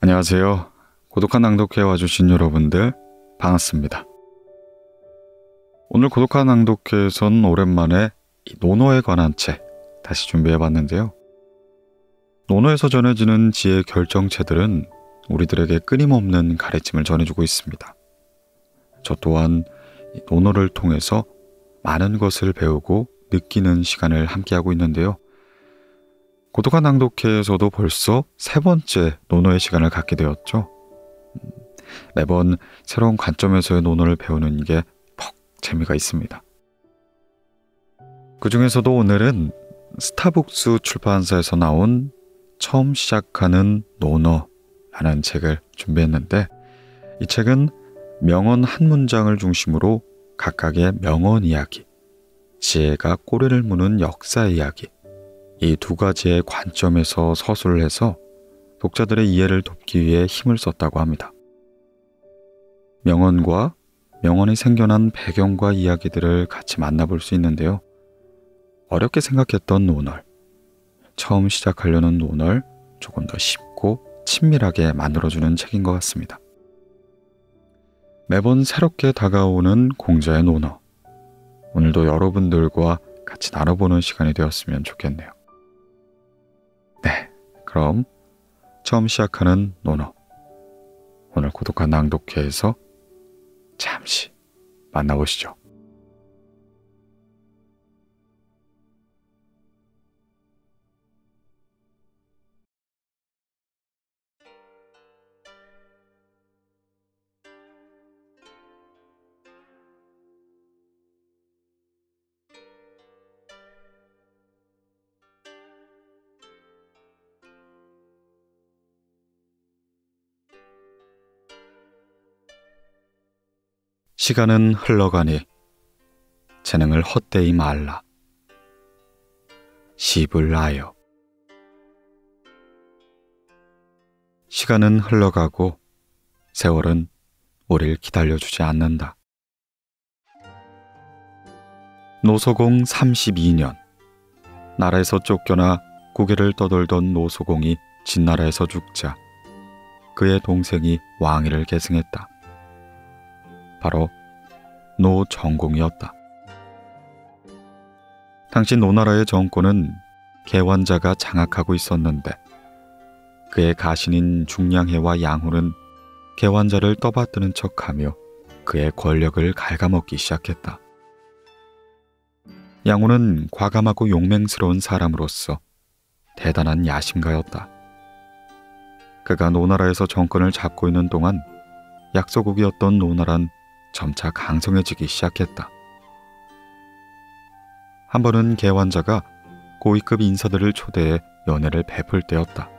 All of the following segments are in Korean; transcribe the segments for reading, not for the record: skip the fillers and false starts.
안녕하세요. 고독한 낭독회 와주신 여러분들 반갑습니다. 오늘 고독한 낭독회에선 오랜만에 이 논어에 관한 책 다시 준비해봤는데요. 논어에서 전해지는 지혜 결정체들은 우리들에게 끊임없는 가르침을 전해주고 있습니다. 저 또한 이 논어를 통해서 많은 것을 배우고 느끼는 시간을 함께하고 있는데요. 고독한 낭독회에서도 벌써 세 번째 논어의 시간을 갖게 되었죠. 매번 새로운 관점에서의 논어를 배우는 게 퍽 재미가 있습니다. 그 중에서도 오늘은 스타북스 출판사에서 나온 처음 시작하는 논어라는 책을 준비했는데, 이 책은 명언 한 문장을 중심으로 각각의 명언 이야기, 지혜가 꼬리를 무는 역사 이야기, 이 두 가지의 관점에서 서술을 해서 독자들의 이해를 돕기 위해 힘을 썼다고 합니다. 명언과 명언이 생겨난 배경과 이야기들을 같이 만나볼 수 있는데요. 어렵게 생각했던 논어, 처음 시작하려는 논어를 조금 더 쉽고 친밀하게 만들어주는 책인 것 같습니다. 매번 새롭게 다가오는 공자의 논어, 오늘도 여러분들과 같이 나눠보는 시간이 되었으면 좋겠네요. 네, 그럼 처음 시작하는 논어, 오늘 고독한 낭독회에서 잠시 만나보시죠. 시간은 흘러가니 재능을 헛되이 말라. 시불 아여. 시간은 흘러가고 세월은 우릴 기다려주지 않는다. 노소공 32년, 나라에서 쫓겨나 고개를 떠돌던 노소공이 진나라에서 죽자 그의 동생이 왕위를 계승했다. 바로 노정공이었다. 당시 노나라의 정권은 개완자가 장악하고 있었는데, 그의 가신인 중량해와 양후는 개완자를 떠받드는 척하며 그의 권력을 갉아먹기 시작했다. 양후는 과감하고 용맹스러운 사람으로서 대단한 야심가였다. 그가 노나라에서 정권을 잡고 있는 동안 약소국이었던 노나라는 점차 강성해지기 시작했다. 한 번은 개완자가 고위급 인사들을 초대해 연회를 베풀 때였다.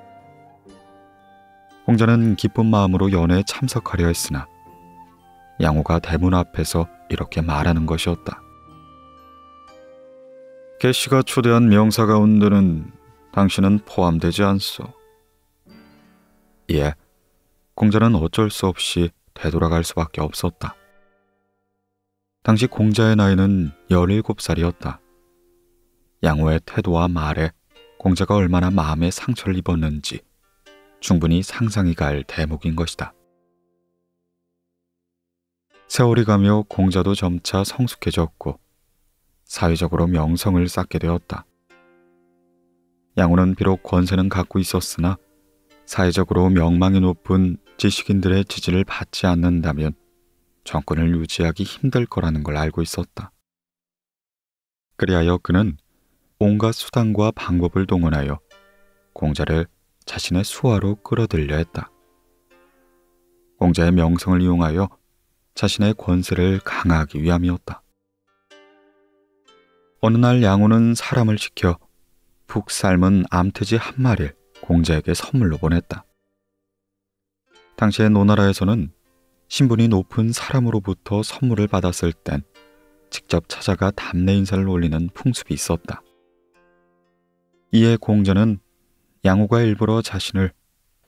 공자는 기쁜 마음으로 연회에 참석하려 했으나 양호가 대문 앞에서 이렇게 말하는 것이었다. 개씨가 초대한 명사 가운데는 당신은 포함되지 않소. 예, 공자는 어쩔 수 없이 되돌아갈 수밖에 없었다. 당시 공자의 나이는 17살이었다. 양호의 태도와 말에 공자가 얼마나 마음에 상처를 입었는지 충분히 상상이 갈 대목인 것이다. 세월이 가며 공자도 점차 성숙해졌고 사회적으로 명성을 쌓게 되었다. 양호는 비록 권세는 갖고 있었으나 사회적으로 명망이 높은 지식인들의 지지를 받지 않는다면 정권을 유지하기 힘들 거라는 걸 알고 있었다. 그리하여 그는 온갖 수단과 방법을 동원하여 공자를 자신의 수하로 끌어들여 했다. 공자의 명성을 이용하여 자신의 권세를 강화하기 위함이었다. 어느 날 양호는 사람을 시켜 푹 삶은 암돼지 한 마리를 공자에게 선물로 보냈다. 당시의 노나라에서는 신분이 높은 사람으로부터 선물을 받았을 땐 직접 찾아가 답례 인사를 올리는 풍습이 있었다. 이에 공자는 양호가 일부러 자신을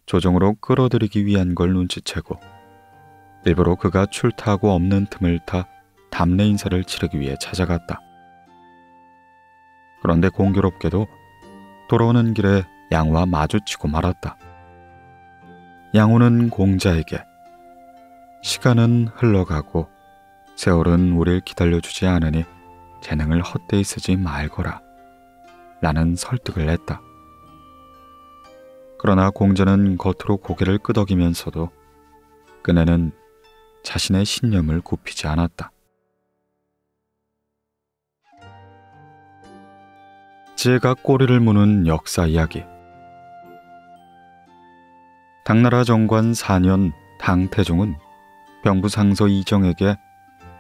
조정으로 끌어들이기 위한 걸 눈치채고 일부러 그가 출타하고 없는 틈을 타 답례 인사를 치르기 위해 찾아갔다. 그런데 공교롭게도 돌아오는 길에 양호와 마주치고 말았다. 양호는 공자에게 시간은 흘러가고 세월은 우릴 기다려주지 않으니 재능을 헛되이 쓰지 말거라 라는 설득을 했다. 그러나 공자는 겉으로 고개를 끄덕이면서도 끈에는 자신의 신념을 굽히지 않았다. 지혜가 꼬리를 무는 역사 이야기. 당나라 정관 4년 당태종은 병부상서 이정에게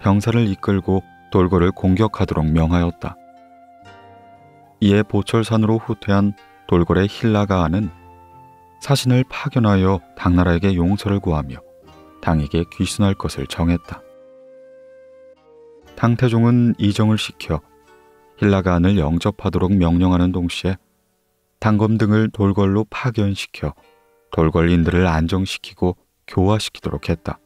병사를 이끌고 돌고를 공격하도록 명하였다. 이에 보철산으로 후퇴한 돌고의 힐라가아는 사신을 파견하여 당나라에게 용서를 구하며 당에게 귀순할 것을 정했다. 당태종은 이정을 시켜 힐라가안을 영접하도록 명령하는 동시에 당검 등을 돌궐로 파견시켜 돌궐인들을 안정시키고 교화시키도록 했다.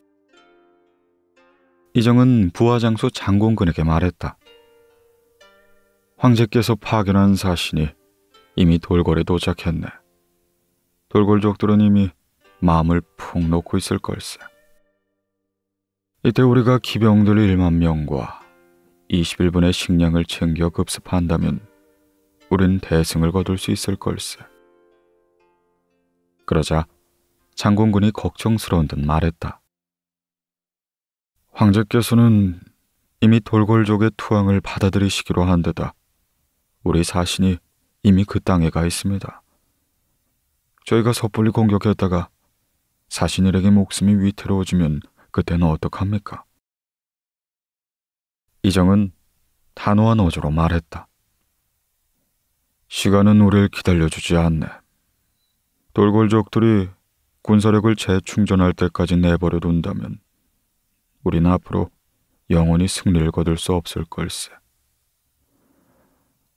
이정은 부하장수 장공근에게 말했다. 황제께서 파견한 사신이 이미 돌궐에 도착했네. 돌궐족들은 이미 마음을 푹 놓고 있을 걸세. 이때 우리가 기병들 1만 명과 21분의 식량을 챙겨 급습한다면 우린 대승을 거둘 수 있을 걸세. 그러자 장공군이 걱정스러운 듯 말했다. 황제께서는 이미 돌궐족의 투항을 받아들이시기로 한 데다 우리 사신이 이미 그 땅에 가 있습니다. 저희가 섣불리 공격했다가 사신일에게 목숨이 위태로워지면 그때는 어떡합니까? 이정은 단호한 어조로 말했다. 시간은 우릴 기다려주지 않네. 돌궐족들이 군사력을 재충전할 때까지 내버려 둔다면 우린 앞으로 영원히 승리를 거둘 수 없을 걸세.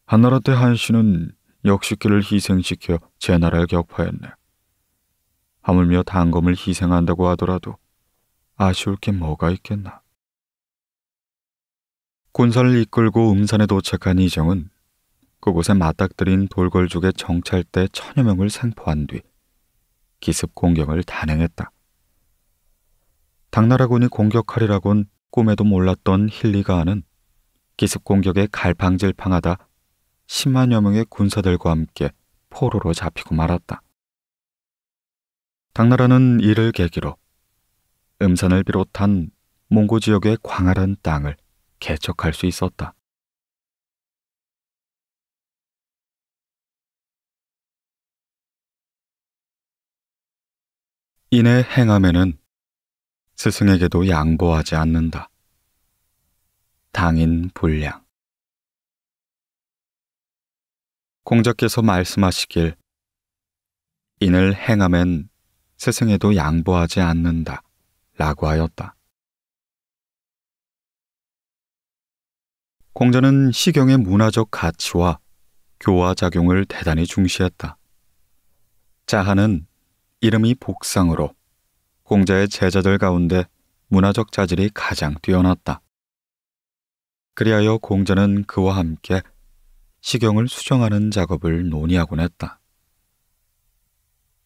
한나라 때 한씨는 역시끼를 희생시켜 제 나라를 격파했네. 하물며 단검을 희생한다고 하더라도 아쉬울 게 뭐가 있겠나. 군사를 이끌고 음산에 도착한 이정은 그곳에 맞닥뜨린 돌궐족의 정찰대 1000여 명을 생포한 뒤 기습 공격을 단행했다. 당나라군이 공격하리라곤 꿈에도 몰랐던 힐리가아는 기습 공격에 갈팡질팡하다 10만여 명의 군사들과 함께 포로로 잡히고 말았다. 당나라는 이를 계기로 음산을 비롯한 몽고 지역의 광활한 땅을 개척할 수 있었다. 이내 행함에는 스승에게도 양보하지 않는다. 당인 불량. 공자께서 말씀하시길 인을 행함엔 스승에도 양보하지 않는다 라고 하였다. 공자는 시경의 문화적 가치와 교화작용을 대단히 중시했다. 자하는 이름이 복상으로 공자의 제자들 가운데 문화적 자질이 가장 뛰어났다. 그리하여 공자는 그와 함께 시경을 수정하는 작업을 논의하곤 했다.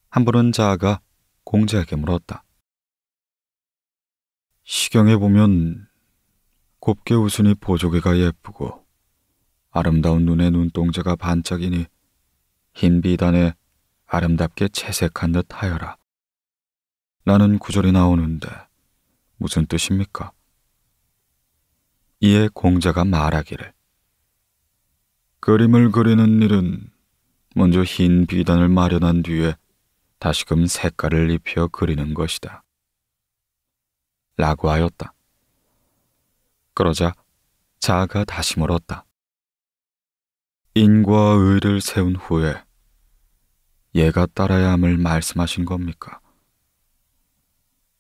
한 번은 자아가 공자에게 물었다. 시경에 보면 곱게 웃으니 보조개가 예쁘고 아름다운 눈에 눈동자가 반짝이니 흰 비단에 아름답게 채색한 듯 하여라. 라는 구절이 나오는데 무슨 뜻입니까? 이에 공자가 말하기를 그림을 그리는 일은 먼저 흰 비단을 마련한 뒤에 다시금 색깔을 입혀 그리는 것이다. 라고 하였다. 그러자 자아가 다시 물었다. 인과 의를 세운 후에 예가 따라야 함을 말씀하신 겁니까?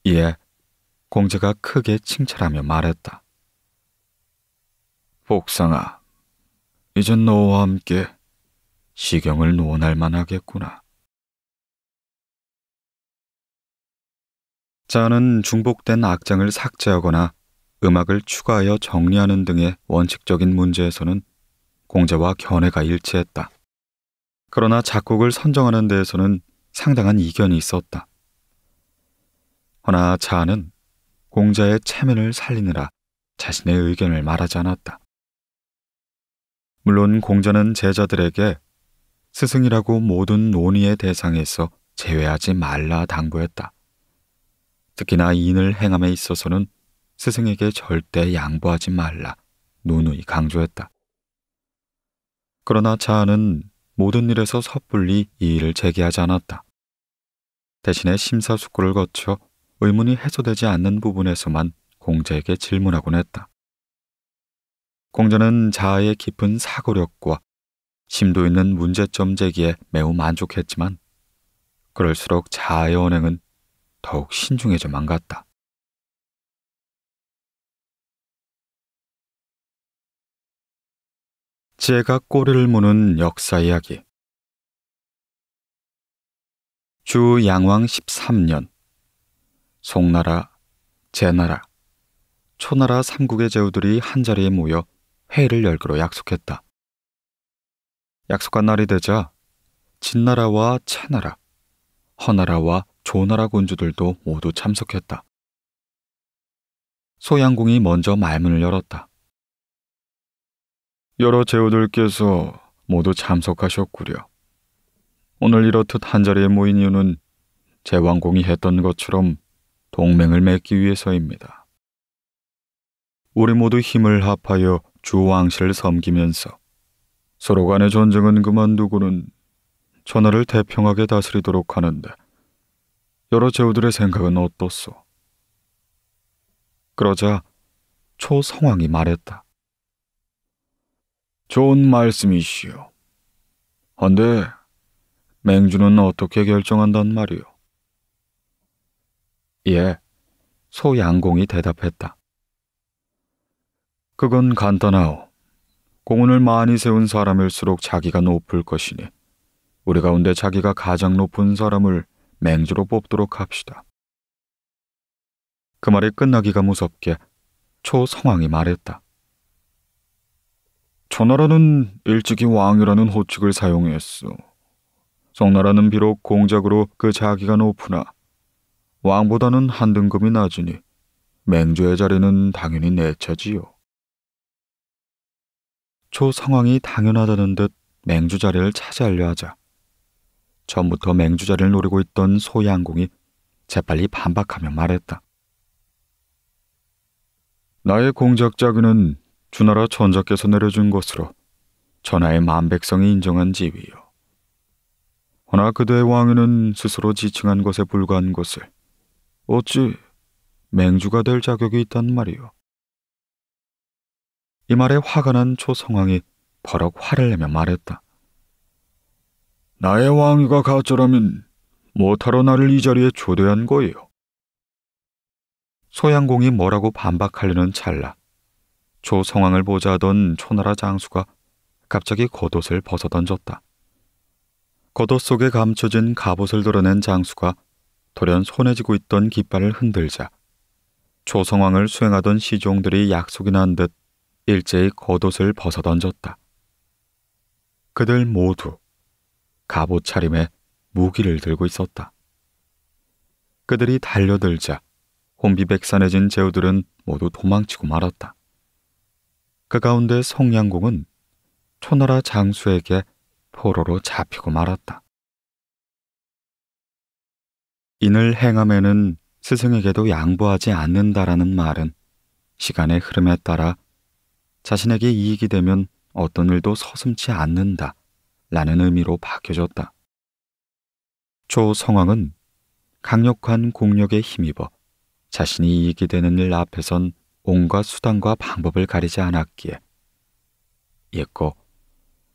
이에 공자가 크게 칭찬하며 말했다. 복상아, 이젠 너와 함께 시경을 논할 만하겠구나. 자는 중복된 악장을 삭제하거나 음악을 추가하여 정리하는 등의 원칙적인 문제에서는 공자와 견해가 일치했다. 그러나 작곡을 선정하는 데에서는 상당한 이견이 있었다. 허나 자아는 공자의 체면을 살리느라 자신의 의견을 말하지 않았다. 물론 공자는 제자들에게 스승이라고 모든 논의의 대상에서 제외하지 말라 당부했다. 특히나 인을 행함에 있어서는 스승에게 절대 양보하지 말라 누누이 강조했다. 그러나 자아는 모든 일에서 섣불리 이의를 제기하지 않았다. 대신에 심사숙고를 거쳐 의문이 해소되지 않는 부분에서만 공자에게 질문하곤 했다. 공자는 자아의 깊은 사고력과 심도 있는 문제점 제기에 매우 만족했지만 그럴수록 자아의 언행은 더욱 신중해져만 갔다. 지혜가 꼬리를 무는 역사 이야기. 주 양왕 13년 송나라, 제나라, 초나라 3국의 제후들이 한자리에 모여 회의를 열기로 약속했다. 약속한 날이 되자 진나라와 채나라, 허나라와 조나라 군주들도 모두 참석했다. 소양공이 먼저 말문을 열었다. 여러 제후들께서 모두 참석하셨구려. 오늘 이렇듯 한자리에 모인 이유는 제왕공이 했던 것처럼 동맹을 맺기 위해서입니다. 우리 모두 힘을 합하여 주왕실을 섬기면서 서로 간의 전쟁은 그만두고는 천하를 태평하게 다스리도록 하는데 여러 제후들의 생각은 어떻소? 그러자 초성왕이 말했다. 좋은 말씀이시오. 헌데 맹주는 어떻게 결정한단 말이오? 예, 소양공이 대답했다. 그건 간단하오. 공운을 많이 세운 사람일수록 자기가 높을 것이니 우리 가운데 자기가 가장 높은 사람을 맹주로 뽑도록 합시다. 그 말이 끝나기가 무섭게 초성왕이 말했다. 초나라는 일찍이 왕이라는 호칭을 사용했소. 송나라는 비록 공작으로 그 자기가 높으나 왕보다는 한 등급이 낮으니 맹주의 자리는 당연히 내 차지요. 초성왕이 당연하다는 듯 맹주 자리를 차지하려 하자 전부터 맹주 자리를 노리고 있던 소양공이 재빨리 반박하며 말했다. 나의 공작 자기는 주나라 천자께서 내려준 것으로 전하의 만백성이 인정한 지위요. 허나 그대의 왕위는 스스로 지칭한 것에 불과한 것을 어찌 맹주가 될 자격이 있단 말이오. 이 말에 화가 난 초성왕이 버럭 화를 내며 말했다. 나의 왕위가 가짜라면 못하러 나를 이 자리에 초대한 거예요. 소양공이 뭐라고 반박하려는 찰나 초성왕을 보자하던 초나라 장수가 갑자기 겉옷을 벗어던졌다. 겉옷 속에 감춰진 갑옷을 드러낸 장수가 돌연 손에 쥐고 있던 깃발을 흔들자 초성왕을 수행하던 시종들이 약속이 난 듯 일제히 겉옷을 벗어던졌다. 그들 모두 갑옷 차림에 무기를 들고 있었다. 그들이 달려들자 혼비백산해진 제후들은 모두 도망치고 말았다. 그 가운데 송양공은 초나라 장수에게 포로로 잡히고 말았다. 인을 행함에는 스승에게도 양보하지 않는다라는 말은 시간의 흐름에 따라 자신에게 이익이 되면 어떤 일도 서슴지 않는다 라는 의미로 바뀌어졌다. 초성왕은 강력한 공력에 힘입어 자신이 이익이 되는 일 앞에선 온갖 수단과 방법을 가리지 않았기에 예고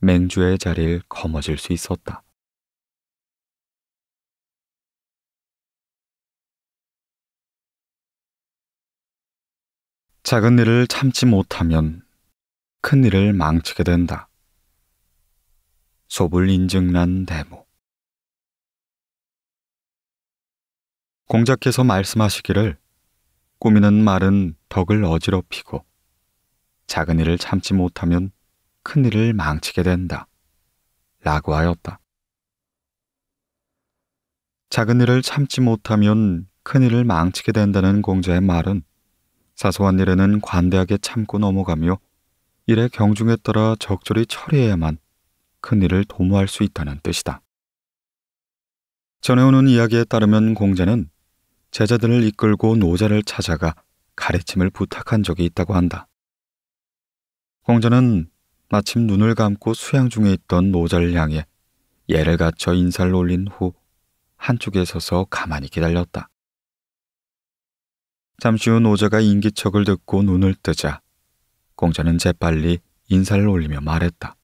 맹주의 자리를 거머쥘 수 있었다. 작은 일을 참지 못하면 큰 일을 망치게 된다. 소불인증난 대모. 공자께서 말씀하시기를 꾸미는 말은 덕을 어지럽히고 작은 일을 참지 못하면 큰 일을 망치게 된다 라고 하였다. 작은 일을 참지 못하면 큰일을 망치게 된다는 공자의 말은 사소한 일에는 관대하게 참고 넘어가며 일의 경중에 따라 적절히 처리해야만 큰일을 도모할 수 있다는 뜻이다. 전해오는 이야기에 따르면 공자는 제자들을 이끌고 노자를 찾아가 가르침을 부탁한 적이 있다고 한다. 공자는 마침 눈을 감고 수양 중에 있던 노자를 향해 예를 갖춰 인사를 올린 후 한쪽에 서서 가만히 기다렸다. 잠시 후 노자가 인기척을 듣고 눈을 뜨자 공자는 재빨리 인사를 올리며 말했다.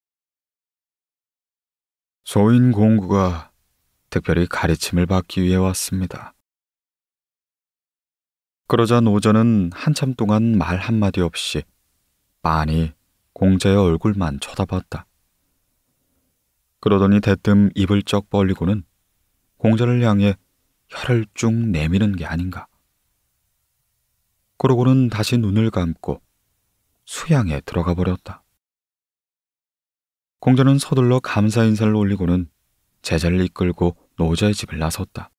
소인 공구가 특별히 가르침을 받기 위해 왔습니다. 그러자 노자는 한참 동안 말 한마디 없이 빤히 공자의 얼굴만 쳐다봤다. 그러더니 대뜸 입을 쩍 벌리고는 공자를 향해 혀를 쭉 내미는 게 아닌가. 그러고는 다시 눈을 감고 수양에 들어가 버렸다. 공자는 서둘러 감사 인사를 올리고는 제자를 이끌고 노자의 집을 나섰다.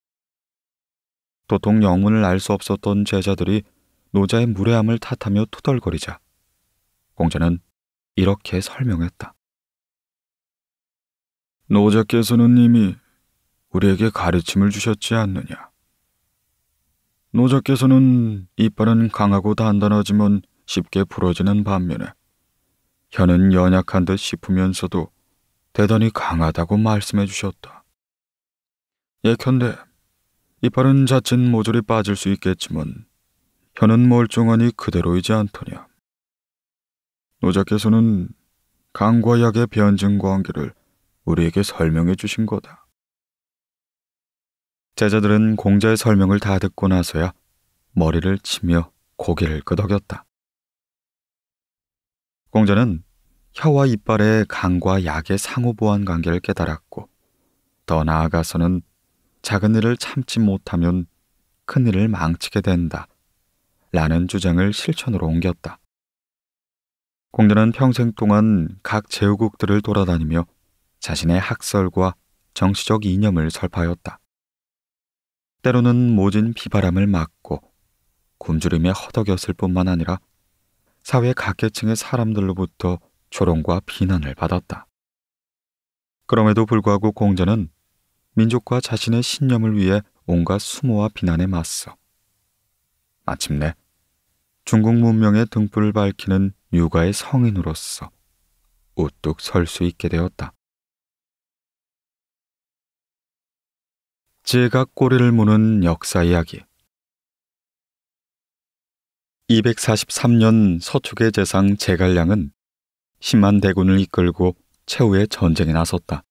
도통 영문을 알 수 없었던 제자들이 노자의 무례함을 탓하며 투덜거리자 공자는 이렇게 설명했다. 노자께서는 이미 우리에게 가르침을 주셨지 않느냐. 노자께서는 이빨은 강하고 단단하지만 쉽게 부러지는 반면에 혀는 연약한 듯 싶으면서도 대단히 강하다고 말씀해 주셨다. 예컨대 이빨은 자칫 모조리 빠질 수 있겠지만 혀는 멀쩡하니 그대로이지 않더냐. 노자께서는 강과 약의 변증 관계를 우리에게 설명해 주신 거다. 제자들은 공자의 설명을 다 듣고 나서야 머리를 치며 고개를 끄덕였다. 공자는 혀와 이빨의 강과 약의 상호 보완 관계를 깨달았고 더 나아가서는 작은 일을 참지 못하면 큰 일을 망치게 된다 라는 주장을 실천으로 옮겼다. 공자는 평생 동안 각 제후국들을 돌아다니며 자신의 학설과 정치적 이념을 설파하였다. 때로는 모진 비바람을 맞고 굶주림에 허덕였을 뿐만 아니라 사회 각계층의 사람들로부터 조롱과 비난을 받았다. 그럼에도 불구하고 공자는 민족과 자신의 신념을 위해 온갖 수모와 비난에 맞서 마침내 중국 문명의 등불을 밝히는 유가의 성인으로서 우뚝 설 수 있게 되었다. 지혜가 꼬리를 무는 역사 이야기. 243년 서축의 재상 제갈량은 10만 대군을 이끌고 최후의 전쟁에 나섰다.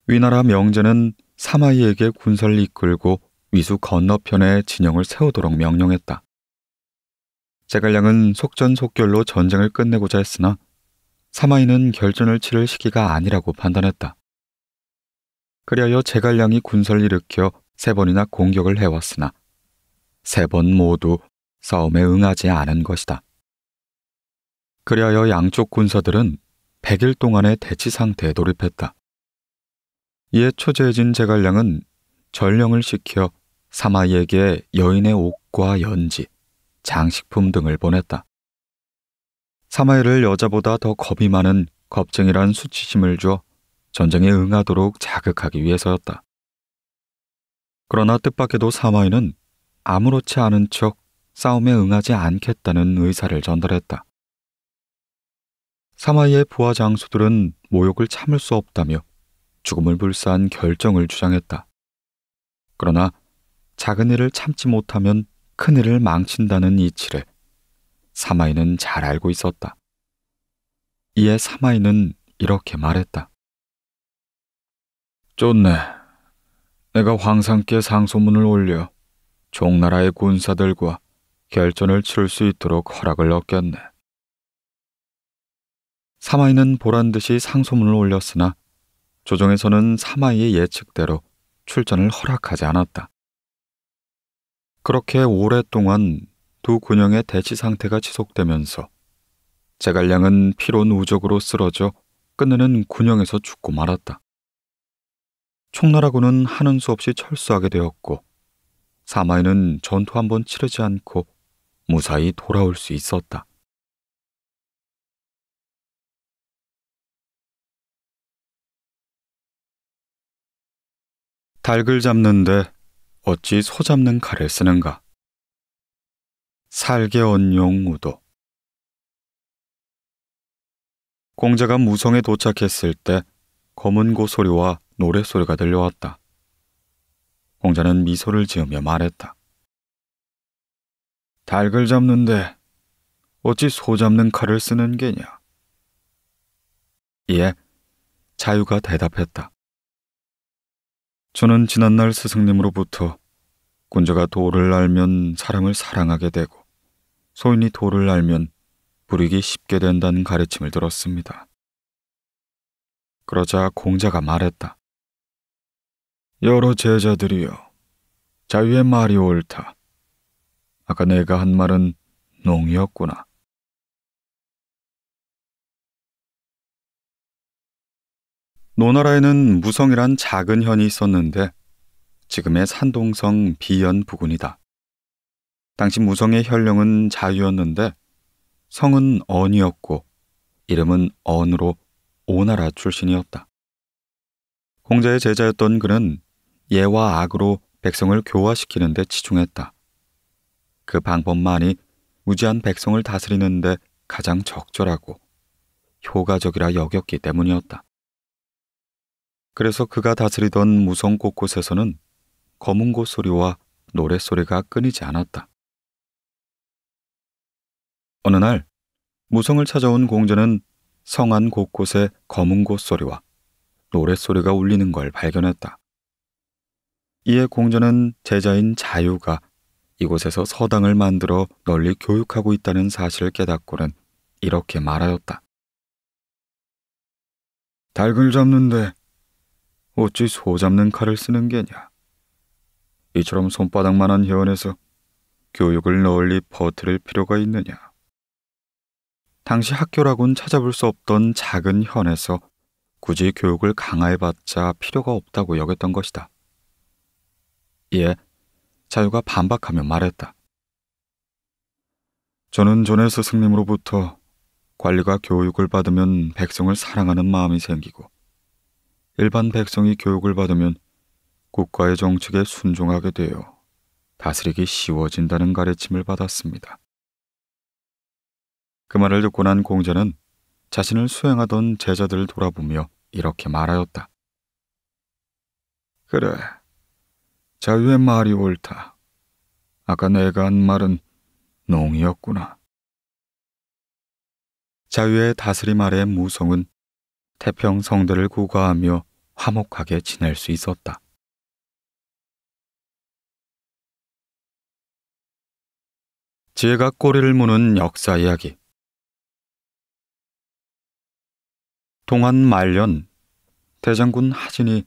위나라 명제는 사마이에게 군사를 이끌고 위수 건너편에 진영을 세우도록 명령했다. 제갈량은 속전속결로 전쟁을 끝내고자 했으나 사마이는 결전을 치를 시기가 아니라고 판단했다. 그리하여 제갈량이 군사를 일으켜 3번이나 공격을 해왔으나 3번 모두 싸움에 응하지 않은 것이다. 그리하여 양쪽 군사들은 100일 동안의 대치 상태에 돌입했다. 이에 초조해진 제갈량은 전령을 시켜 사마이에게 여인의 옷과 연지, 장식품 등을 보냈다. 사마이를 여자보다 더 겁이 많은 겁쟁이란 수치심을 줘 전쟁에 응하도록 자극하기 위해서였다. 그러나 뜻밖에도 사마이는 아무렇지 않은 척 싸움에 응하지 않겠다는 의사를 전달했다. 사마이의 부하 장수들은 모욕을 참을 수 없다며 죽음을 불사한 결정을 주장했다. 그러나 작은 일을 참지 못하면 큰 일을 망친다는 이치를 사마이는 잘 알고 있었다. 이에 사마이는 이렇게 말했다. 좋네. 내가 황상께 상소문을 올려 종나라의 군사들과 결전을 치를 수 있도록 허락을 얻겠네. 사마이는 보란듯이 상소문을 올렸으나 조정에서는 사마이의 예측대로 출전을 허락하지 않았다. 그렇게 오랫동안 두 군영의 대치 상태가 지속되면서 제갈량은 피로 누적으로 쓰러져 끝내는 군영에서 죽고 말았다. 총나라군은 하는 수 없이 철수하게 되었고 사마이는 전투 한 번 치르지 않고 무사히 돌아올 수 있었다. 닭을 잡는데 어찌 소 잡는 칼을 쓰는가? 살게 언용 우도. 공자가 무성에 도착했을 때 검은 고소리와 노랫소리가 들려왔다. 공자는 미소를 지으며 말했다. 닭을 잡는데 어찌 소 잡는 칼을 쓰는 게냐? 이에 자유가 대답했다. 저는 지난날 스승님으로부터 군자가 도를 알면 사람을 사랑하게 되고 소인이 도를 알면 부리기 쉽게 된다는 가르침을 들었습니다. 그러자 공자가 말했다. 여러 제자들이여, 자유의 말이 옳다. 아까 내가 한 말은 농이었구나. 노나라에는 무성이란 작은 현이 있었는데 지금의 산동성 비연 부근이다. 당시 무성의 혈령은 자유였는데 성은 언이었고 이름은 언으로 오나라 출신이었다. 공자의 제자였던 그는 예와 악으로 백성을 교화시키는 데 치중했다. 그 방법만이 무지한 백성을 다스리는 데 가장 적절하고 효과적이라 여겼기 때문이었다. 그래서 그가 다스리던 무성 곳곳에서는 검은고 소리와 노랫소리가 끊이지 않았다. 어느 날 무성을 찾아온 공자는 성안 곳곳에 검은고 소리와 노랫소리가 울리는 걸 발견했다. 이에 공자는 제자인 자유가 이곳에서 서당을 만들어 널리 교육하고 있다는 사실을 깨닫고는 이렇게 말하였다. 닭을 잡는데 어찌 소 잡는 칼을 쓰는 게냐? 이처럼 손바닥만한 회원에서 교육을 널리 퍼뜨릴 필요가 있느냐? 당시 학교라곤 찾아볼 수 없던 작은 현에서 굳이 교육을 강화해봤자 필요가 없다고 여겼던 것이다. 이에 자유가 반박하며 말했다. 저는 전에 스승님으로부터 관리가 교육을 받으면 백성을 사랑하는 마음이 생기고 일반 백성이 교육을 받으면 국가의 정책에 순종하게 되어 다스리기 쉬워진다는 가르침을 받았습니다. 그 말을 듣고 난 공자는 자신을 수행하던 제자들을 돌아보며 이렇게 말하였다. 그래, 자유의 말이 옳다. 아까 내가 한 말은 농이었구나. 자유의 다스림 아래 무성은 태평성대를 구가하며 화목하게 지낼 수 있었다. 지혜가 꼬리를 무는 역사 이야기. 동안 말년 대장군 하진이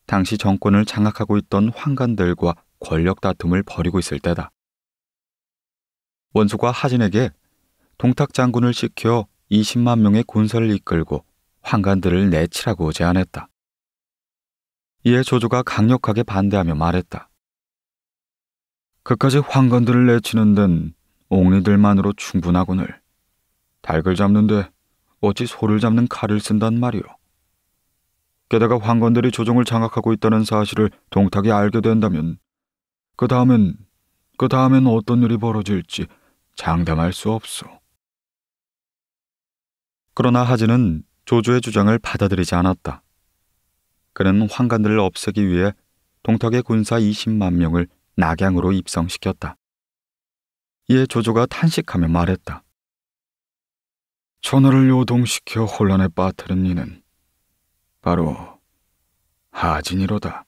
당시 정권을 장악하고 있던 환관들과 권력 다툼을 벌이고 있을 때다. 원소가 하진에게 동탁 장군을 시켜 20만 명의 군사를 이끌고 환관들을 내치라고 제안했다. 이에 조조가 강력하게 반대하며 말했다. 그까지 환관들을 내치는 데는 옥리들만으로 충분하거늘. 닭을 잡는데 어찌 소를 잡는 칼을 쓴단 말이오. 게다가 환관들이 조정을 장악하고 있다는 사실을 동탁이 알게 된다면 그 다음엔 어떤 일이 벌어질지 장담할 수 없소. 그러나 하진은 조조의 주장을 받아들이지 않았다. 그는 환관들을 없애기 위해 동탁의 군사 20만 명을 낙양으로 입성시켰다. 이에 조조가 탄식하며 말했다. 전하를 요동시켜 혼란에 빠뜨린 이는 바로 하진이로다.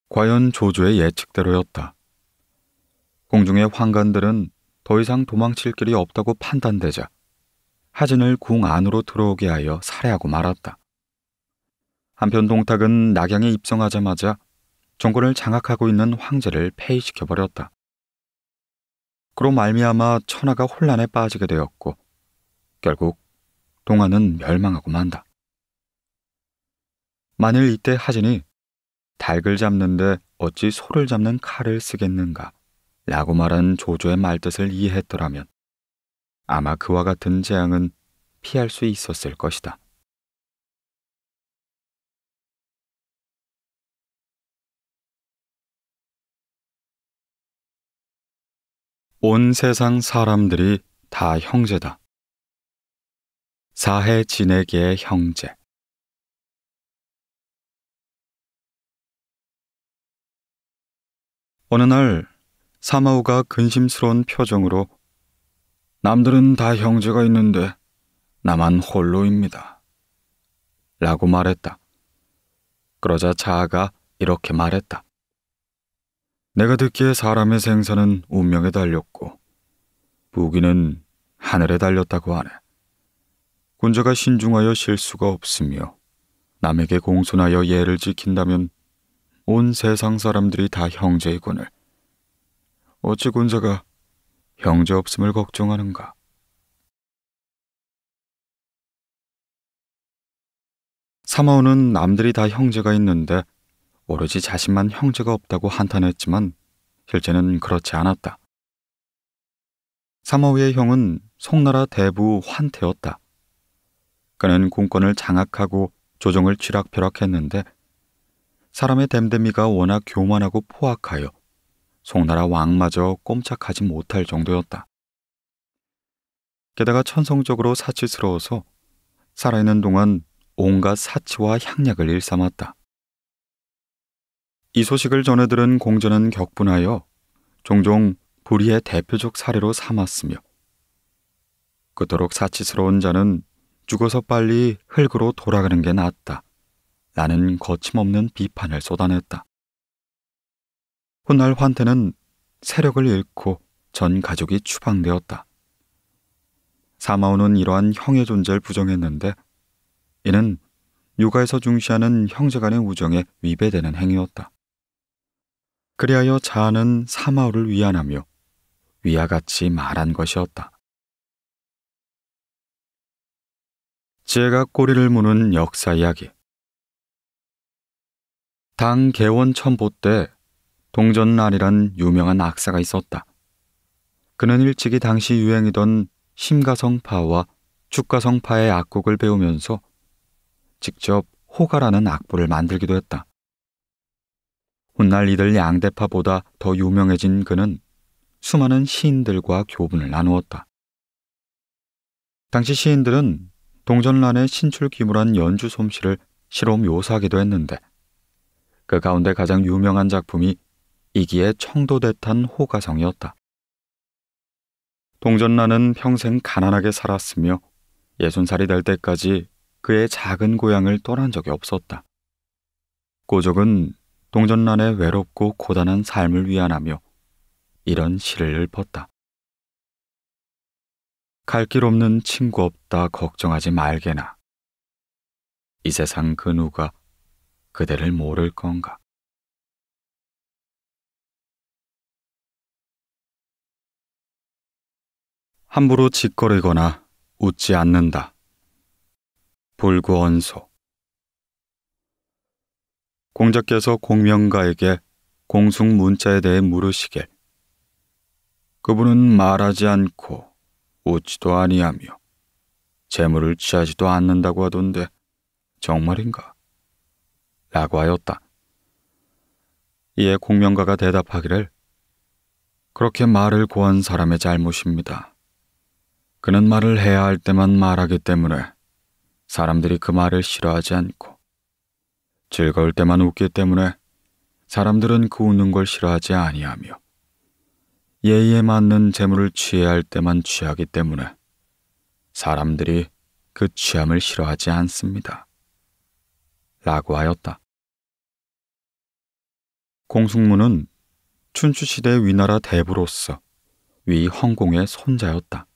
과연 조조의 예측대로였다. 공중의 환관들은 더 이상 도망칠 길이 없다고 판단되자 하진을 궁 안으로 들어오게 하여 살해하고 말았다. 한편 동탁은 낙양에 입성하자마자 정권을 장악하고 있는 황제를 폐위시켜버렸다. 그로 말미암아 천하가 혼란에 빠지게 되었고 결국 동아는 멸망하고 만다. 만일 이때 하진이 닭을 잡는데 어찌 소를 잡는 칼을 쓰겠는가 라고 말한 조조의 말뜻을 이해했더라면 아마 그와 같은 재앙은 피할 수 있었을 것이다. 온 세상 사람들이 다 형제다. 사해 진에게의 형제. 어느 날 사마우가 근심스러운 표정으로 남들은 다 형제가 있는데 나만 홀로입니다. 라고 말했다. 그러자 자아가 이렇게 말했다. 내가 듣기에 사람의 생사는 운명에 달렸고 부귀는 하늘에 달렸다고 하네. 군자가 신중하여 실수가 없으며 남에게 공손하여 예를 지킨다면 온 세상 사람들이 다 형제이거늘 어찌 군자가 형제 없음을 걱정하는가. 사마오는 남들이 다 형제가 있는데 오로지 자신만 형제가 없다고 한탄했지만 실제는 그렇지 않았다. 사마오의 형은 송나라 대부 환태였다. 그는 군권을 장악하고 조정을 쥐락펴락했는데 사람의 댐댐이가 워낙 교만하고 포악하여 송나라 왕마저 꼼짝하지 못할 정도였다. 게다가 천성적으로 사치스러워서 살아있는 동안 온갖 사치와 향락을 일삼았다. 이 소식을 전해 들은 공자는 격분하여 종종 불의의 대표적 사례로 삼았으며 그토록 사치스러운 자는 죽어서 빨리 흙으로 돌아가는 게 낫다 라는 거침없는 비판을 쏟아냈다. 훗날 환태는 세력을 잃고 전 가족이 추방되었다. 사마오는 이러한 형의 존재를 부정했는데 이는 육아에서 중시하는 형제간의 우정에 위배되는 행위였다. 그리하여 자아는 사마오를 위안하며 위와 같이 말한 것이었다. 지혜가 꼬리를 무는 역사 이야기. 당 개원천보 때 동전란이란 유명한 악사가 있었다. 그는 일찍이 당시 유행이던 심가성파와 축가성파의 악곡을 배우면서 직접 호가라는 악보를 만들기도 했다. 훗날 이들 양대파보다 더 유명해진 그는 수많은 시인들과 교분을 나누었다. 당시 시인들은 동전란의 신출귀물한 연주 솜씨를 시로 묘사하기도 했는데 그 가운데 가장 유명한 작품이 이기의 청도대탄 호가성이었다. 동전란은 평생 가난하게 살았으며 60살이 될 때까지 그의 작은 고향을 떠난 적이 없었다. 고족은 동전란의 외롭고 고단한 삶을 위안하며 이런 시를 읊었다. 갈 길 없는 친구 없다 걱정하지 말게나 이 세상 그 누가 그대를 모를 건가. 함부로 짓거리거나 웃지 않는다. 불구언소. 공자께서 공명가에게 공숭 문자에 대해 물으시길 그분은 말하지 않고 웃지도 아니하며 재물을 취하지도 않는다고 하던데 정말인가? 라고 하였다. 이에 공명가가 대답하기를 그렇게 말을 고한 사람의 잘못입니다. 그는 말을 해야 할 때만 말하기 때문에 사람들이 그 말을 싫어하지 않고 즐거울 때만 웃기 때문에 사람들은 그 웃는 걸 싫어하지 아니하며 예의에 맞는 재물을 취해야 할 때만 취하기 때문에 사람들이 그 취함을 싫어하지 않습니다. 라고 하였다. 공숙무는 춘추시대 위나라 대부로서 위 헝공의 손자였다.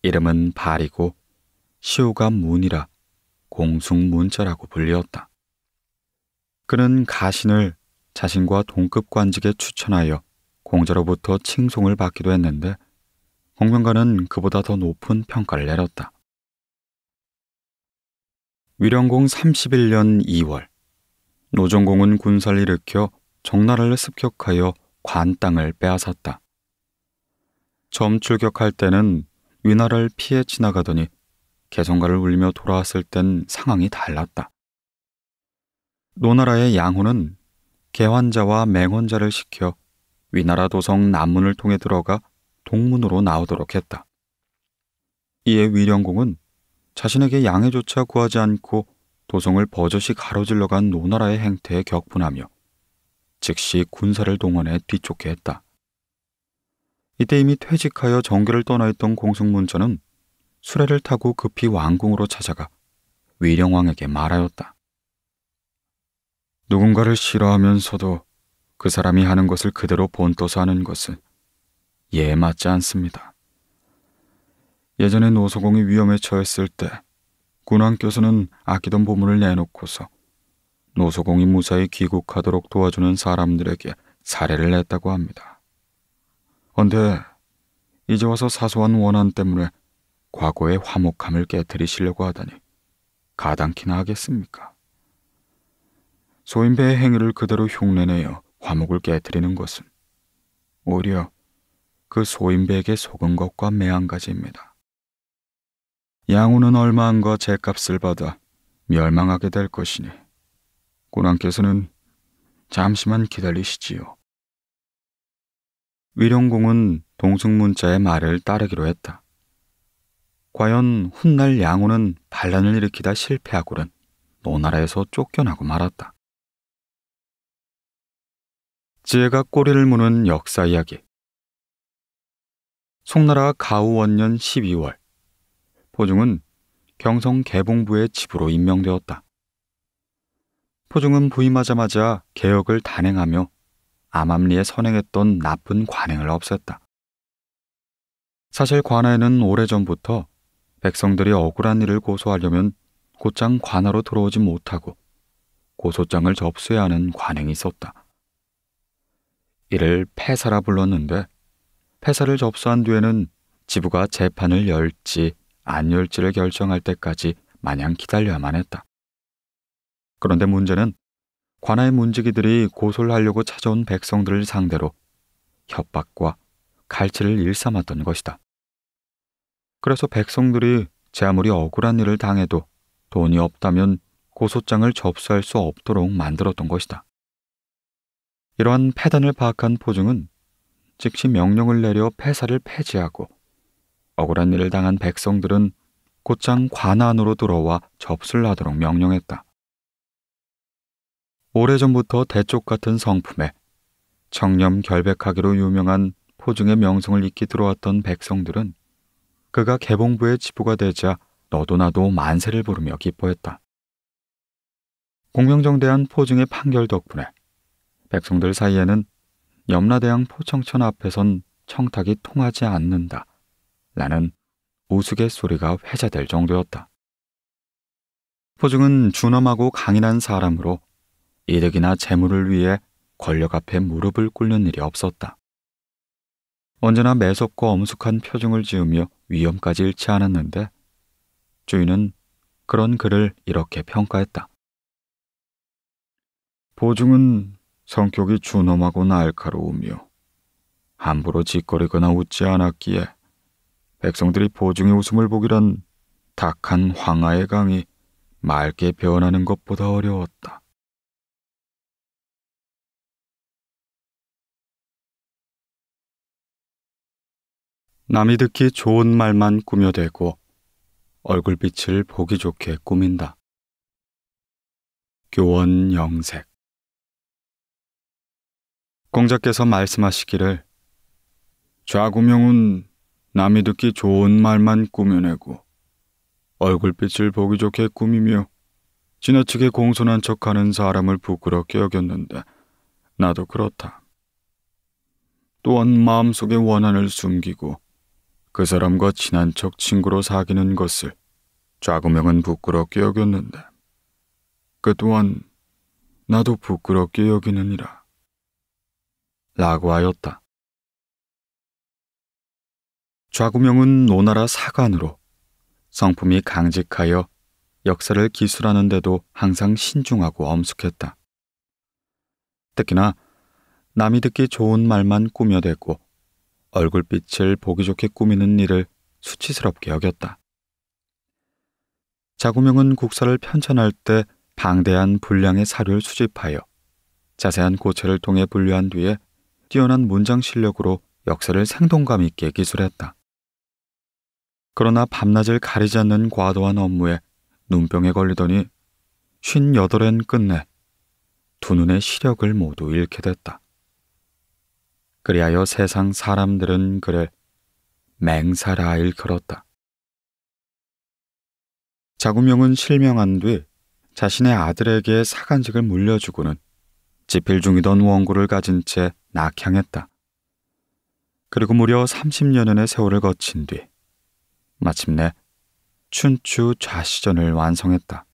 이름은 발이고 시호가 문이라 공숙문자라고 불리었다. 그는 가신을 자신과 동급 관직에 추천하여 공자로부터 칭송을 받기도 했는데 공명가는 그보다 더 높은 평가를 내렸다. 위령공 31년 2월 노종공은 군사를 일으켜 정나라를 습격하여 관 땅을 빼앗았다. 처음 출격할 때는 위나라를 피해 지나가더니 개성가를 울리며 돌아왔을 땐 상황이 달랐다. 노나라의 양호는 개환자와 맹원자를 시켜 위나라 도성 남문을 통해 들어가 동문으로 나오도록 했다. 이에 위령공은 자신에게 양해조차 구하지 않고 도성을 버젓이 가로질러 간 노나라의 행태에 격분하며 즉시 군사를 동원해 뒤쫓게 했다. 이때 이미 퇴직하여 정계를 떠나 있던 공승문자는 수레를 타고 급히 왕궁으로 찾아가 위령왕에게 말하였다. 누군가를 싫어하면서도 그 사람이 하는 것을 그대로 본떠서 하는 것은 예에 맞지 않습니다. 예전에 노소공이 위험에 처했을 때 군왕께서는 아끼던 보물을 내놓고서 노소공이 무사히 귀국하도록 도와주는 사람들에게 사례를 냈다고 합니다. 헌데 이제 와서 사소한 원한 때문에 과거의 화목함을 깨뜨리시려고 하다니 가당키나 하겠습니까? 소인배의 행위를 그대로 흉내내어 화목을 깨뜨리는 것은 오히려 그 소인배에게 속은 것과 매한가지입니다. 양후는 얼마 안과 죗값을 받아 멸망하게 될 것이니 군왕께서는 잠시만 기다리시지요. 위령공은 동승문자의 말을 따르기로 했다. 과연 훗날 양후는 반란을 일으키다 실패하고는 노나라에서 쫓겨나고 말았다. 지혜가 꼬리를 무는 역사 이야기. 송나라 가우원년 12월, 포중은 경성 개봉부의 집으로 임명되었다. 포중은 부임하자마자 개혁을 단행하며 암암리에 선행했던 나쁜 관행을 없앴다. 사실 관아에는 오래전부터 백성들이 억울한 일을 고소하려면 곧장 관아로 들어오지 못하고 고소장을 접수해야 하는 관행이 있었다. 이를 폐사라 불렀는데 폐사를 접수한 뒤에는 지부가 재판을 열지 안 열지를 결정할 때까지 마냥 기다려야만 했다. 그런데 문제는 관아의 문지기들이 고소를 하려고 찾아온 백성들을 상대로 협박과 갈취를 일삼았던 것이다. 그래서 백성들이 제 아무리 억울한 일을 당해도 돈이 없다면 고소장을 접수할 수 없도록 만들었던 것이다. 이러한 폐단을 파악한 포중은 즉시 명령을 내려 폐사를 폐지하고 억울한 일을 당한 백성들은 곧장 관아 안으로 들어와 접수를 하도록 명령했다. 오래전부터 대쪽 같은 성품에 청렴 결백하기로 유명한 포중의 명성을 잊기 들어왔던 백성들은 그가 개봉부의 지부가 되자 너도 나도 만세를 부르며 기뻐했다. 공명정대한 포중의 판결 덕분에 백성들 사이에는 염라대왕 포청천 앞에선 청탁이 통하지 않는다 라는 우스갯소리가 회자될 정도였다. 포중은 준엄하고 강인한 사람으로 이득이나 재물을 위해 권력 앞에 무릎을 꿇는 일이 없었다. 언제나 매섭고 엄숙한 표정을 지으며 위엄까지 잃지 않았는데 주인은 그런 그를 이렇게 평가했다. 포중은 성격이 준엄하고 날카로우며 함부로 짓거리거나 웃지 않았기에 백성들이 포중의 웃음을 보기란 닭한 황하의 강이 맑게 변하는 것보다 어려웠다. 남이 듣기 좋은 말만 꾸며대고 얼굴빛을 보기 좋게 꾸민다. 교원 영색. 공자께서 말씀하시기를 좌구명은 남이 듣기 좋은 말만 꾸며내고 얼굴빛을 보기 좋게 꾸미며 지나치게 공손한 척하는 사람을 부끄럽게 여겼는데 나도 그렇다. 또한 마음속의 원한을 숨기고 그 사람과 친한 척 친구로 사귀는 것을 좌구명은 부끄럽게 여겼는데 그 또한 나도 부끄럽게 여기느니라 라고 하였다. 좌구명은 노나라 사관으로 성품이 강직하여 역사를 기술하는 데도 항상 신중하고 엄숙했다. 특히나 남이 듣기 좋은 말만 꾸며대고 얼굴빛을 보기 좋게 꾸미는 일을 수치스럽게 여겼다. 자구명은 국사를 편찬할 때 방대한 분량의 사료를 수집하여 자세한 고찰을 통해 분류한 뒤에 뛰어난 문장 실력으로 역사를 생동감 있게 기술했다. 그러나 밤낮을 가리지 않는 과도한 업무에 눈병에 걸리더니 58엔 끝내 두 눈의 시력을 모두 잃게 됐다. 그리하여 세상 사람들은 그를 맹사라 일컬었다. 자구명은 실명한 뒤 자신의 아들에게 사간직을 물려주고는 집필 중이던 원고를 가진 채 낙향했다. 그리고 무려 30여년의 세월을 거친 뒤 마침내 춘추 좌시전을 완성했다.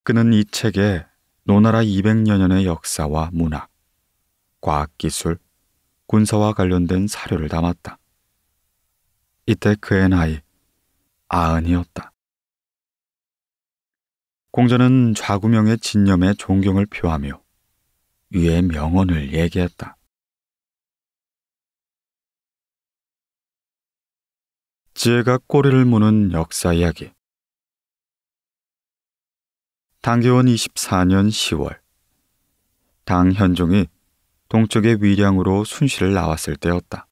그는 이 책에 노나라 200여 년의 역사와 문화, 과학기술, 군사와 관련된 사료를 담았다. 이때 그의 나이 90이었다. 공자는 좌구명의 진념에 존경을 표하며 위의 명언을 얘기했다. 지혜가 꼬리를 무는 역사 이야기. 당개원 24년 10월, 당 현종이 동쪽의 위량으로 순시를 나왔을 때였다.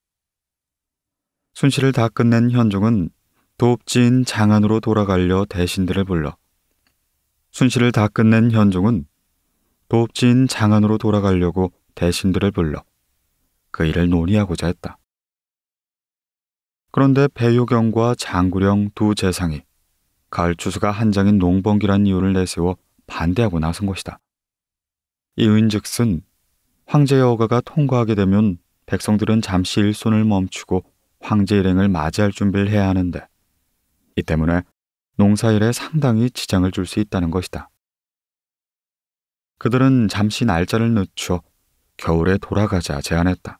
순시를 다 끝낸 현종은 도읍지인 장안으로 돌아가려 대신들을 불러 순시를 다 끝낸 현종은 도읍지인 장안으로 돌아가려고 대신들을 불러 그 일을 논의하고자 했다. 그런데 배요경과 장구령 두 재상이 가을 추수가 한장인 농번기란 이유를 내세워 반대하고 나선 것이다. 이유인즉슨 황제의 어가가 통과하게 되면 백성들은 잠시 일손을 멈추고 황제 일행을 맞이할 준비를 해야 하는데 이 때문에 농사일에 상당히 지장을 줄 수 있다는 것이다. 그들은 잠시 날짜를 늦춰 겨울에 돌아가자 제안했다.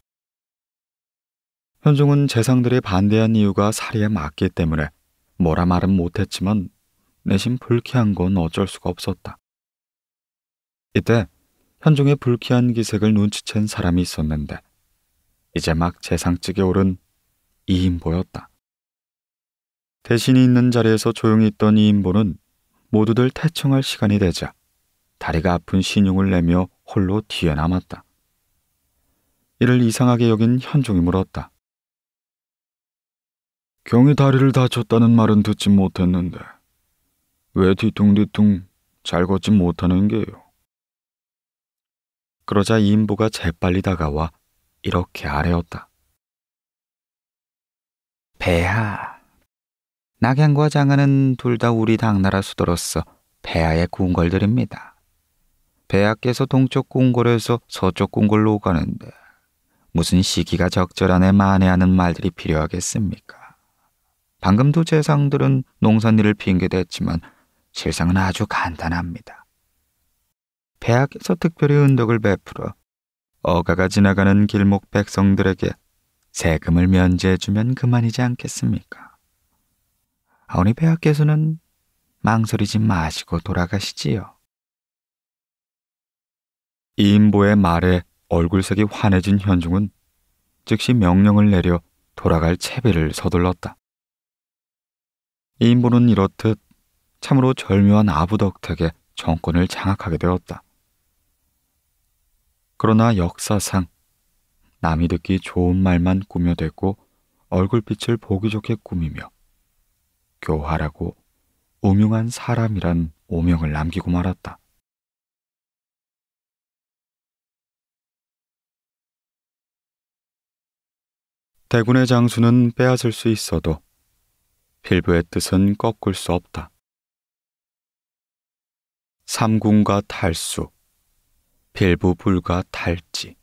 현종은 재상들이 반대한 이유가 사리에 맞기 때문에 뭐라 말은 못했지만 내심 불쾌한 건 어쩔 수가 없었다. 이때 현종의 불쾌한 기색을 눈치챈 사람이 있었는데 이제 막 재상직에 오른 이인보였다. 대신이 있는 자리에서 조용히 있던 이인보는 모두들 태청할 시간이 되자 다리가 아픈 신용을 내며 홀로 뒤에 남았다. 이를 이상하게 여긴 현종이 물었다. 경이 다리를 다쳤다는 말은 듣지 못했는데 왜 뒤뚱뒤뚱 잘 걷지 못하는 게요? 그러자 이인보가 재빨리 다가와 이렇게 아뢰었다. 폐하, 낙양과 장안은 둘 다 우리 당나라 수도로서 폐하의 궁궐들입니다. 폐하께서 동쪽 궁궐에서 서쪽 궁궐로 오가는데 무슨 시기가 적절하네 만회하는 말들이 필요하겠습니까? 방금 두 재상들은 농산일을 핑계댔지만 실상은 아주 간단합니다. 폐하께서 특별히 은덕을 베풀어 어가가 지나가는 길목 백성들에게 세금을 면제해주면 그만이지 않겠습니까? 아오니 폐하께서는 망설이지 마시고 돌아가시지요. 이인보의 말에 얼굴색이 환해진 현종은 즉시 명령을 내려 돌아갈 채비를 서둘렀다. 이인보는 이렇듯 참으로 절묘한 아부 덕택에 정권을 장악하게 되었다. 그러나 역사상 남이 듣기 좋은 말만 꾸며대고 얼굴빛을 보기 좋게 꾸미며 교활하고 음흉한 사람이란 오명을 남기고 말았다. 대군의 장수는 빼앗을 수 있어도 필부의 뜻은 꺾을 수 없다. 삼군과 탈수, 필부 불가 탈지.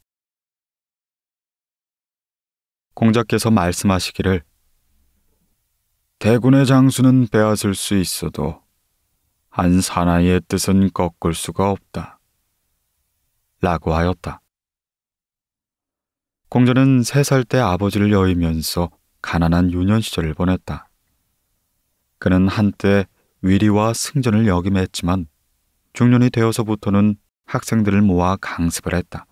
공자께서 말씀하시기를 대군의 장수는 빼앗을 수 있어도 한 사나이의 뜻은 꺾을 수가 없다. 라고 하였다. 공자는 3살 때 아버지를 여의면서 가난한 유년 시절을 보냈다. 그는 한때 위리와 승전을 역임했지만 중년이 되어서부터는 학생들을 모아 강습을 했다.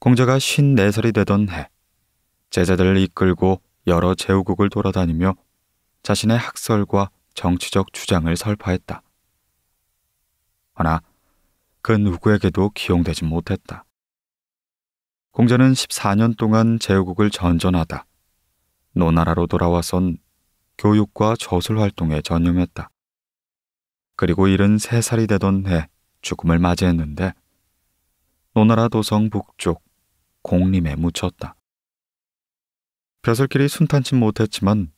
공자가 54살이 되던 해, 제자들을 이끌고 여러 제후국을 돌아다니며 자신의 학설과 정치적 주장을 설파했다. 허나 그 누구에게도 기용되지 못했다. 공자는 14년 동안 제후국을 전전하다 노나라로 돌아와선 교육과 저술 활동에 전념했다. 그리고 73살이 되던 해 죽음을 맞이했는데 노나라 도성 북쪽 공림에 묻혔다. 벼슬길이 순탄치 못했지만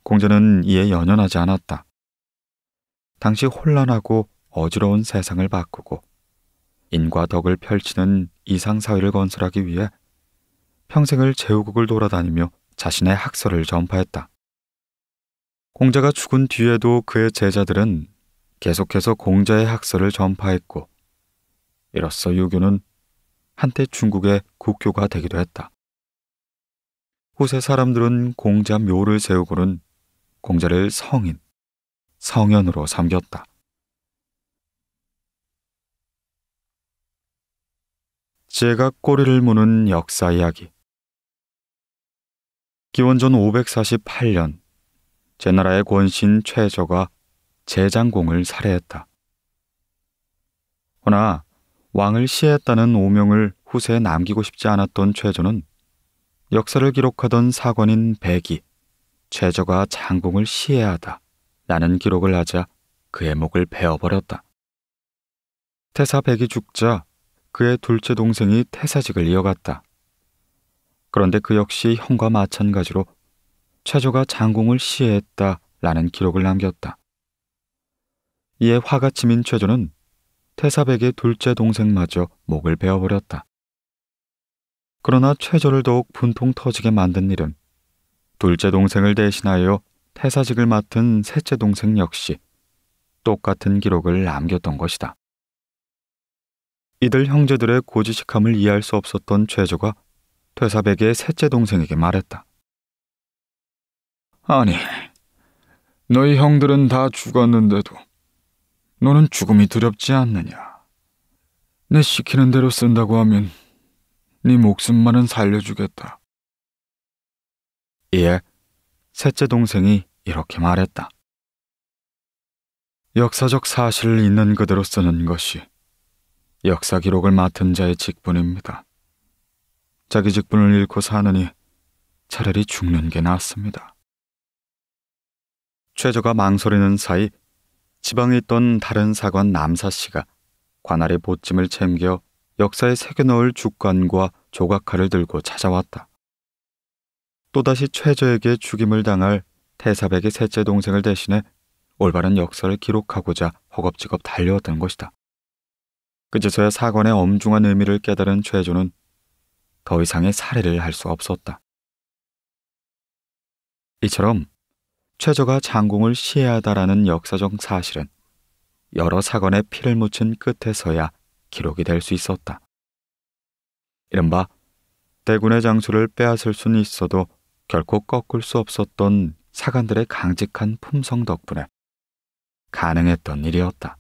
공자는 이에 연연하지 않았다. 당시 혼란하고 어지러운 세상을 바꾸고 인과 덕을 펼치는 이상사회를 건설하기 위해 평생을 제후국을 돌아다니며 자신의 학설을 전파했다. 공자가 죽은 뒤에도 그의 제자들은 계속해서 공자의 학설을 전파했고 이로써 유교는 한때 중국의 국교가 되기도 했다. 후세 사람들은 공자 묘를 세우고는 공자를 성인, 성현으로 삼겼다. 지혜가 꼬리를 무는 역사 이야기. 기원전 548년 제나라의 권신 최저가 제장공을 살해했다. 허나 왕을 시해했다는 오명을 후세에 남기고 싶지 않았던 최저는 역사를 기록하던 사관인 백이 최저가 장공을 시해하다 라는 기록을 하자 그의 목을 베어버렸다. 태사 백이 죽자 그의 둘째 동생이 태사직을 이어갔다. 그런데 그 역시 형과 마찬가지로 최저가 장공을 시해했다 라는 기록을 남겼다. 이에 화가 치민 최저는 태사백의 둘째 동생마저 목을 베어버렸다. 그러나 최저를 더욱 분통 터지게 만든 일은 둘째 동생을 대신하여 태사직을 맡은 셋째 동생 역시 똑같은 기록을 남겼던 것이다. 이들 형제들의 고지식함을 이해할 수 없었던 최저가 퇴사백의 셋째 동생에게 말했다. 아니, 너희 형들은 다 죽었는데도 너는 죽음이 두렵지 않느냐? 내 시키는 대로 쓴다고 하면 네 목숨만은 살려주겠다. 이에 셋째 동생이 이렇게 말했다. 역사적 사실을 있는 그대로 쓰는 것이 역사 기록을 맡은 자의 직분입니다. 자기 직분을 잃고 사느니 차라리 죽는 게 낫습니다. 최저가 망설이는 사이 지방에 있던 다른 사관 남사씨가 관할의 보찜을 챙겨 역사에 새겨넣을 죽관과 조각칼을 들고 찾아왔다. 또다시 최저에게 죽임을 당할 태사백의 셋째 동생을 대신해 올바른 역사를 기록하고자 허겁지겁 달려왔던 것이다. 그제서야 사관의 엄중한 의미를 깨달은 최조는 더 이상의 살해를 할 수 없었다. 이처럼 최저가 장공을 시해하다라는 역사적 사실은 여러 사건에 피를 묻힌 끝에서야 기록이 될 수 있었다. 이른바 대군의 장수를 빼앗을 수는 있어도 결코 꺾을 수 없었던 사관들의 강직한 품성 덕분에 가능했던 일이었다.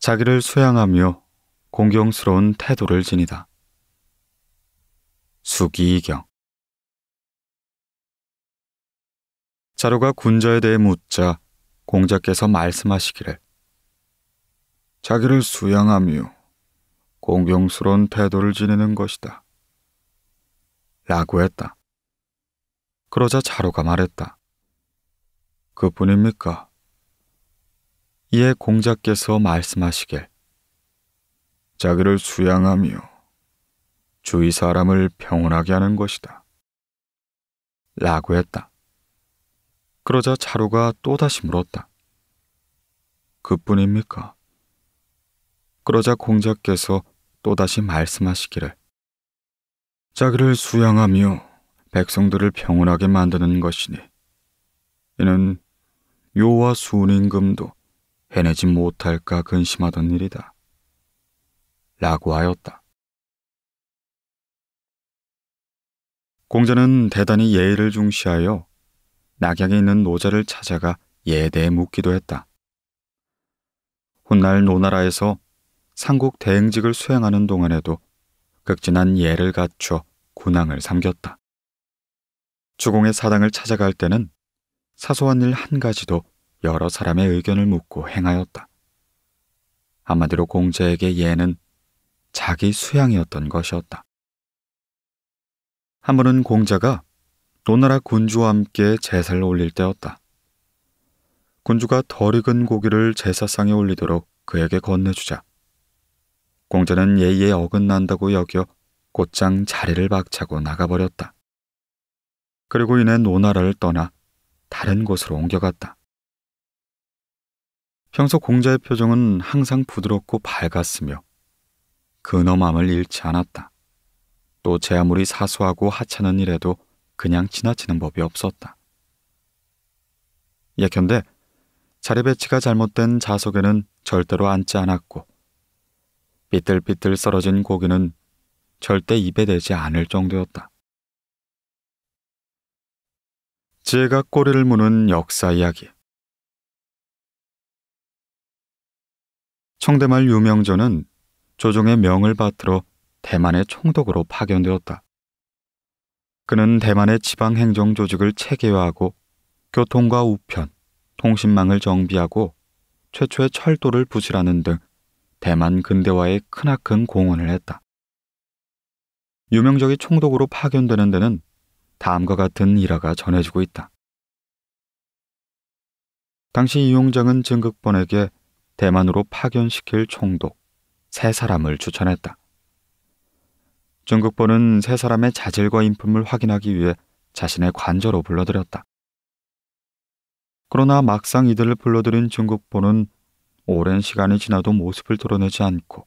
자기를 수양하며 공경스러운 태도를 지니다. 수기이경. 자루가 군자에 대해 묻자 공자께서 말씀하시기를 자기를 수양하며 공경스러운 태도를 지니는 것이다 라고 했다. 그러자 자루가 말했다. 그뿐입니까? 이에 공자께서 말씀하시길 자기를 수양하며 주위 사람을 평온하게 하는 것이다 라고 했다. 그러자 자루가 또다시 물었다. 그뿐입니까? 그러자 공자께서 또다시 말씀하시기를 자기를 수양하며 백성들을 평온하게 만드는 것이니 이는 요와 순임금도 해내지 못할까 근심하던 일이다 라고 하였다. 공자는 대단히 예의를 중시하여 낙양에 있는 노자를 찾아가 예에 대해 묻기도 했다. 훗날 노나라에서 상국 대행직을 수행하는 동안에도 극진한 예를 갖춰 군왕을 삼겼다. 주공의 사당을 찾아갈 때는 사소한 일 한 가지도 여러 사람의 의견을 묻고 행하였다. 한마디로 공자에게 예는 자기 수양이었던 것이었다. 한 번은 공자가 노나라 군주와 함께 제사를 올릴 때였다. 군주가 덜 익은 고기를 제사상에 올리도록 그에게 건네주자 공자는 예의에 어긋난다고 여겨 곧장 자리를 박차고 나가버렸다. 그리고 이내 노나라를 떠나 다른 곳으로 옮겨갔다. 평소 공자의 표정은 항상 부드럽고 밝았으며 근엄함을 잃지 않았다. 또 제 아무리 사소하고 하찮은 일에도 그냥 지나치는 법이 없었다. 예컨대 자리 배치가 잘못된 좌석에는 절대로 앉지 않았고 삐뚤삐뚤 썰어진 고기는 절대 입에 대지 않을 정도였다. 지혜가 꼬리를 무는 역사 이야기. 청대말 유명전은 조종의 명을 받들어 대만의 총독으로 파견되었다. 그는 대만의 지방행정 조직을 체계화하고 교통과 우편, 통신망을 정비하고 최초의 철도를 부실하는 등 대만 근대화에 크나큰 공헌을 했다. 유명적이 총독으로 파견되는 데는 다음과 같은 일화가 전해지고 있다. 당시 이용장은 증극본에게 대만으로 파견시킬 총독 세 사람을 추천했다. 증극본은 세 사람의 자질과 인품을 확인하기 위해 자신의 관저로 불러들였다. 그러나 막상 이들을 불러들인 증극본은 오랜 시간이 지나도 모습을 드러내지 않고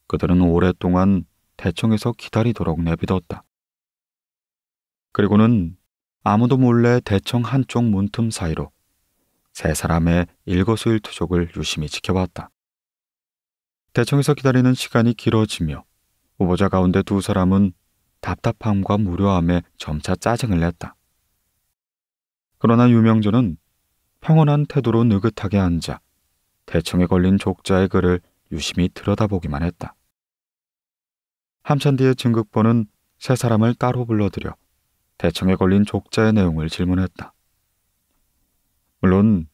그들은 오랫동안 대청에서 기다리도록 내비뒀다. 그리고는 아무도 몰래 대청 한쪽 문틈 사이로 세 사람의 일거수일투족을 유심히 지켜봤다. 대청에서 기다리는 시간이 길어지며 후보자 가운데 두 사람은 답답함과 무료함에 점차 짜증을 냈다. 그러나 유명조는 평온한 태도로 느긋하게 앉아 대청에 걸린 족자의 글을 유심히 들여다보기만 했다. 한참 뒤에 증극본은 세 사람을 따로 불러들여 대청에 걸린 족자의 내용을 질문했다. 물론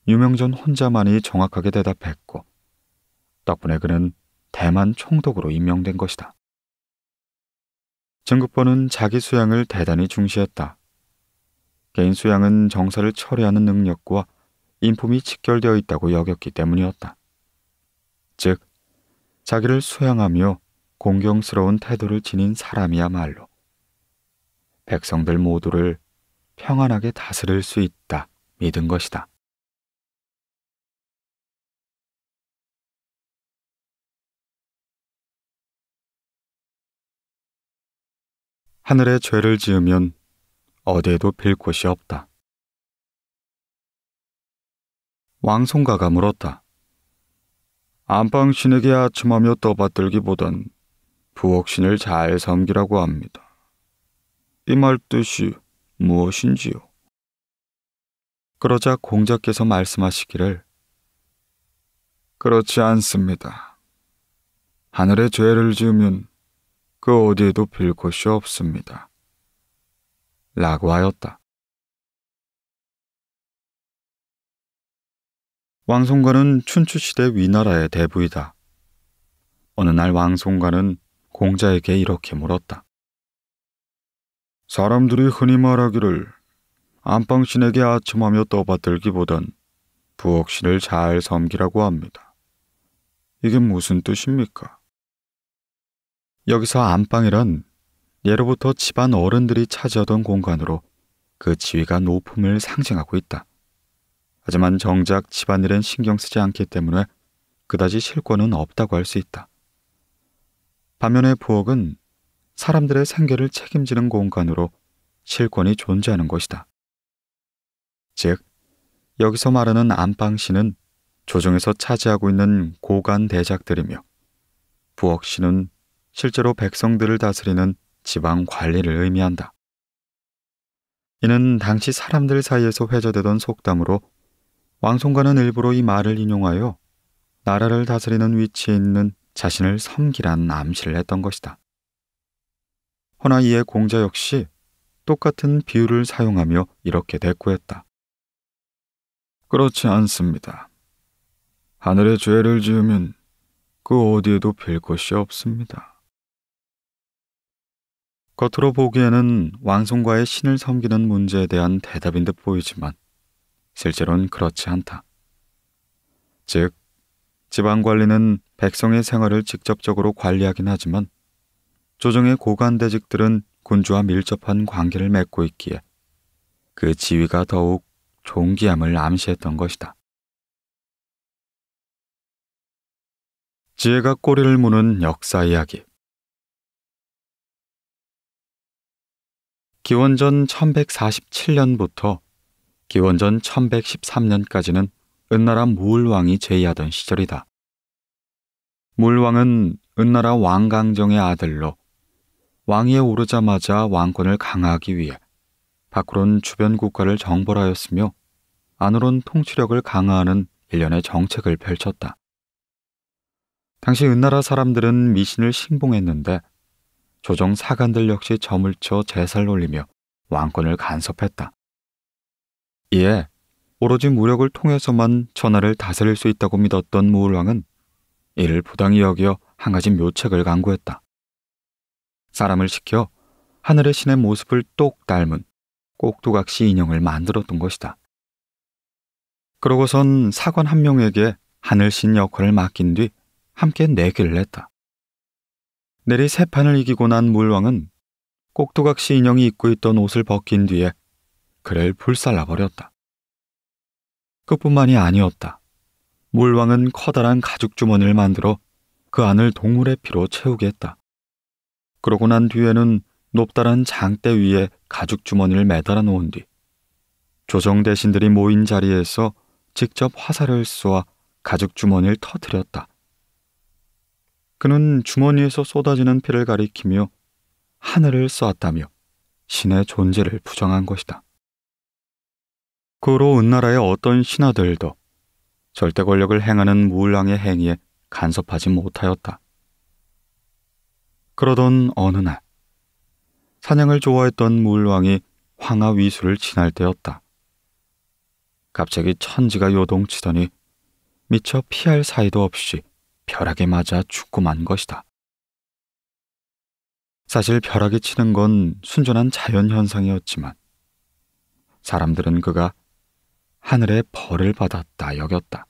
유명전 혼자만이 정확하게 대답했고 덕분에 그는 대만 총독으로 임명된 것이다. 증극본은 자기 수양을 대단히 중시했다. 개인 수양은 정사를 처리하는 능력과 인품이 직결되어 있다고 여겼기 때문이었다. 즉, 자기를 수양하며 공경스러운 태도를 지닌 사람이야말로 백성들 모두를 평안하게 다스릴 수 있다 믿은 것이다. 하늘에 죄를 지으면 어디에도 빌 곳이 없다. 왕송가가 물었다. 안방신에게 아첨하며 떠받들기보단 부엌신을 잘 섬기라고 합니다. 이 말 뜻이 무엇인지요? 그러자 공자께서 말씀하시기를 그렇지 않습니다. 하늘에 죄를 지으면 그 어디에도 빌 곳이 없습니다. 라고 하였다. 왕송가는 춘추시대 위나라의 대부이다. 어느 날 왕송가는 공자에게 이렇게 물었다. 사람들이 흔히 말하기를 안방신에게 아첨하며 떠받들기보단 부엌신을 잘 섬기라고 합니다. 이게 무슨 뜻입니까? 여기서 안방이란 예로부터 집안 어른들이 차지하던 공간으로 그 지위가 높음을 상징하고 있다. 하지만 정작 집안일엔 신경 쓰지 않기 때문에 그다지 실권은 없다고 할 수 있다. 반면에 부엌은 사람들의 생계를 책임지는 공간으로 실권이 존재하는 것이다. 즉, 여기서 말하는 안방신은 조정에서 차지하고 있는 고관 대작들이며 부엌신은 실제로 백성들을 다스리는 지방 관리를 의미한다. 이는 당시 사람들 사이에서 회자되던 속담으로 왕송가는 일부러 이 말을 인용하여 나라를 다스리는 위치에 있는 자신을 섬기란 암시를 했던 것이다. 허나 이에 공자 역시 똑같은 비유를 사용하며 이렇게 대꾸했다. 그렇지 않습니다. 하늘에 죄를 지으면 그 어디에도 빌 곳이 없습니다. 겉으로 보기에는 왕손과의 신을 섬기는 문제에 대한 대답인 듯 보이지만 실제로는 그렇지 않다. 즉, 지방관리는 백성의 생활을 직접적으로 관리하긴 하지만 조정의 고관대직들은 군주와 밀접한 관계를 맺고 있기에 그 지위가 더욱 존귀함을 암시했던 것이다. 지혜가 꼬리를 무는 역사 이야기. 기원전 1147년부터 기원전 1113년까지는 은나라 무울왕이 제위하던 시절이다. 무울왕은 은나라 왕강정의 아들로 왕위에 오르자마자 왕권을 강화하기 위해 밖으론 주변 국가를 정벌하였으며 안으론 통치력을 강화하는 일련의 정책을 펼쳤다. 당시 은나라 사람들은 미신을 신봉했는데 조정 사관들 역시 점을 쳐 제사를 올리며 왕권을 간섭했다. 이에 오로지 무력을 통해서만 전하를 다스릴 수 있다고 믿었던 무울왕은 이를 부당히 여겨 한 가지 묘책을 강구했다. 사람을 시켜 하늘의 신의 모습을 똑 닮은 꼭두각시 인형을 만들었던 것이다. 그러고선 사관 한 명에게 하늘신 역할을 맡긴 뒤 함께 내기를 했다. 내리 세 판을 이기고 난 무울왕은 꼭두각시 인형이 입고 있던 옷을 벗긴 뒤에 그를 불살라버렸다. 그뿐만이 아니었다. 무울왕은 커다란 가죽 주머니를 만들어 그 안을 동물의 피로 채우게 했다. 그러고 난 뒤에는 높다란 장대 위에 가죽 주머니를 매달아 놓은 뒤 조정 대신들이 모인 자리에서 직접 화살을 쏘아 가죽 주머니를 터뜨렸다. 그는 주머니에서 쏟아지는 피를 가리키며 하늘을 쏘았다며 신의 존재를 부정한 것이다. 그 후로 은나라의 어떤 신하들도 절대 권력을 행하는 무울왕의 행위에 간섭하지 못하였다. 그러던 어느 날 사냥을 좋아했던 무울왕이 황하 위수를 지날 때였다. 갑자기 천지가 요동치더니 미처 피할 사이도 없이 벼락에 맞아 죽고 만 것이다. 사실 벼락이 치는 건 순전한 자연현상이었지만 사람들은 그가 하늘의 벌을 받았다 여겼다.